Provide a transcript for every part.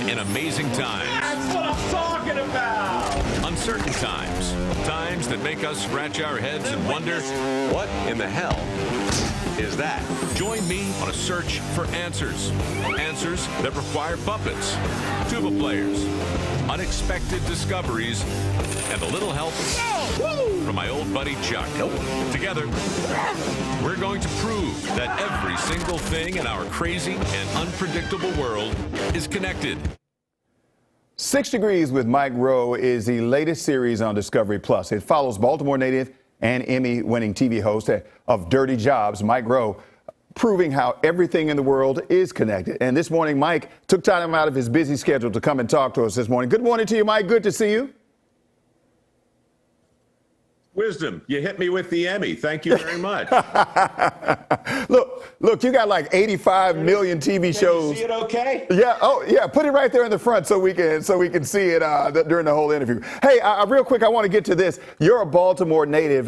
in amazing times. That's what I'm talking about. Uncertain times. Times that make us scratch our heads and wonder, what in the hell is that? Join me on a search for answers. Answers that require puppets, tuba players, unexpected discoveries, and a little help from my old buddy Chuck. Together, we're going to prove that every single thing in our crazy and unpredictable world is connected. 6 Degrees with Mike Rowe is the latest series on Discovery Plus. It follows Baltimore native and Emmy-winning TV host of Dirty Jobs, Mike Rowe, proving how everything in the world is connected. And this morning, Mike took time out of his busy schedule to come and talk to us this morning. Good morning to you, Mike. Good to see you. Wisdom, you hit me with the Emmy. Thank you very much. Look, you got like 85 million TV shows. Can you see it okay? Yeah. Oh, yeah. Put it right there in the front so we can see it during the whole interview. Hey, real quick, I want to get to this. You're a Baltimore native.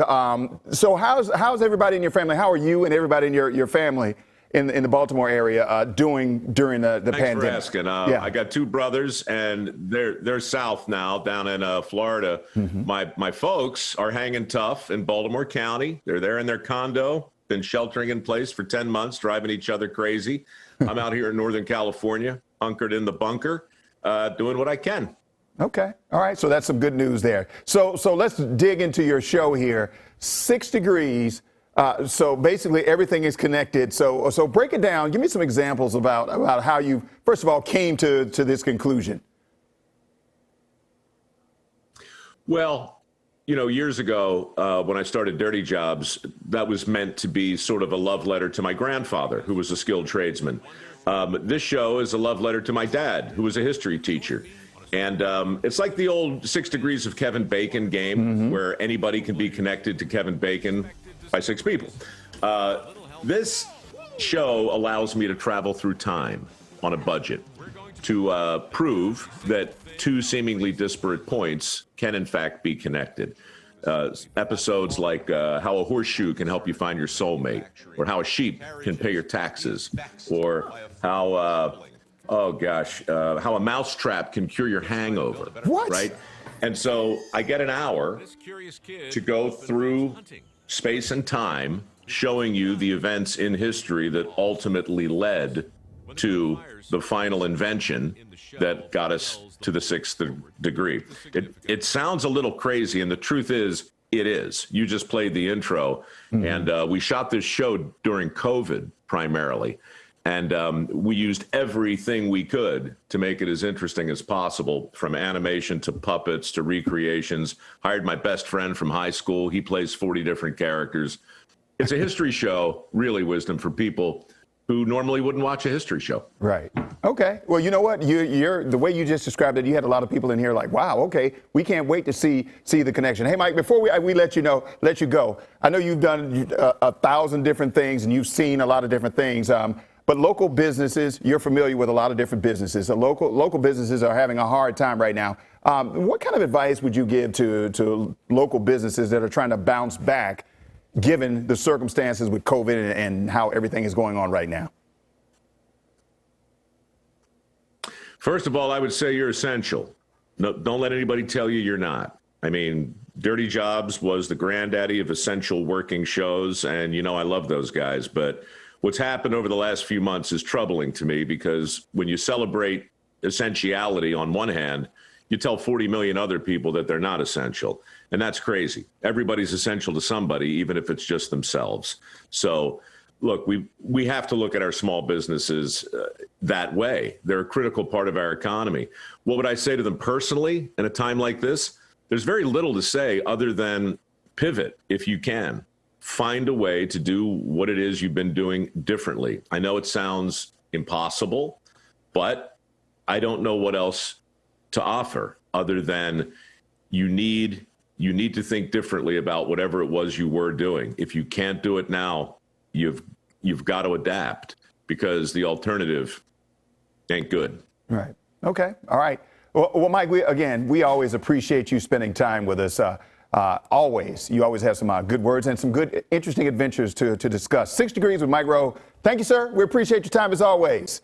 So how's everybody in your family? How are you and everybody in your family in the Baltimore area doing during the pandemic? Thanks for asking. Yeah. I got two brothers, and they're south now, down in Florida. Mm-hmm. My folks are hanging tough in Baltimore County. They're there in their condo, been sheltering in place for 10 months, driving each other crazy. I'm out here in Northern California, hunkered in the bunker, doing what I can. Okay. All right. So that's some good news there. So let's dig into your show here. 6 Degrees. So basically everything is connected. So break it down. Give me some examples about how you, first of all, came to this conclusion. Well, years ago, when I started Dirty Jobs, that was meant to be sort of a love letter to my grandfather, who was a skilled tradesman. This show is a love letter to my dad, who was a history teacher. And it's like the old 6 Degrees of Kevin Bacon game, where anybody can be connected to Kevin Bacon by 6 people. This show allows me to travel through time on a budget to prove that two seemingly disparate points can in fact be connected. Episodes like how a horseshoe can help you find your soulmate, or how a sheep can pay your taxes, or how how a mousetrap can cure your hangover. What? Right? And so I get an hour to go through space and time, showing you the events in history that ultimately led to the final invention that got us to the 6th degree. It sounds a little crazy, and the truth is, it is. You just played the intro, and we shot this show during COVID primarily, and we used everything we could to make it as interesting as possible, from animation to puppets to recreations. Hired my best friend from high school. He plays 40 different characters. It's a history show, really, Wisdom, for people who normally wouldn't watch a history show. Right. Okay. Well, you know what? You're the way you just described it, you had a lot of people in here like, wow, okay, we can't wait to see the connection. Hey, Mike, before we let you go, I know you've done 1,000 different things and you've seen a lot of different things. But local businesses, you're familiar with a lot of different businesses. So local businesses are having a hard time right now. What kind of advice would you give to local businesses that are trying to bounce back, given the circumstances with COVID and how everything is going on right now? First of all, I would say you're essential. No, don't let anybody tell you you're not. I mean, Dirty Jobs was the granddaddy of essential working shows, and I love those guys. But what's happened over the last few months is troubling to me, because when you celebrate essentiality on one hand, you tell 40 million other people that they're not essential. And that's crazy. Everybody's essential to somebody, even if it's just themselves. So, look, we have to look at our small businesses that way. They're a critical part of our economy. What would I say to them personally in a time like this? There's very little to say other than pivot if you can. Find a way to do what it is you've been doing differently. I know it sounds impossible, but I don't know what else to offer other than you need to think differently about whatever it was you were doing. If you can't do it now, you've got to adapt, because the alternative ain't good. Right. Okay. All right. Well, Mike, we always appreciate you spending time with us. Always. You always have some good words and some good, interesting adventures to discuss. 6 Degrees with Mike Rowe. Thank you, sir. We appreciate your time as always.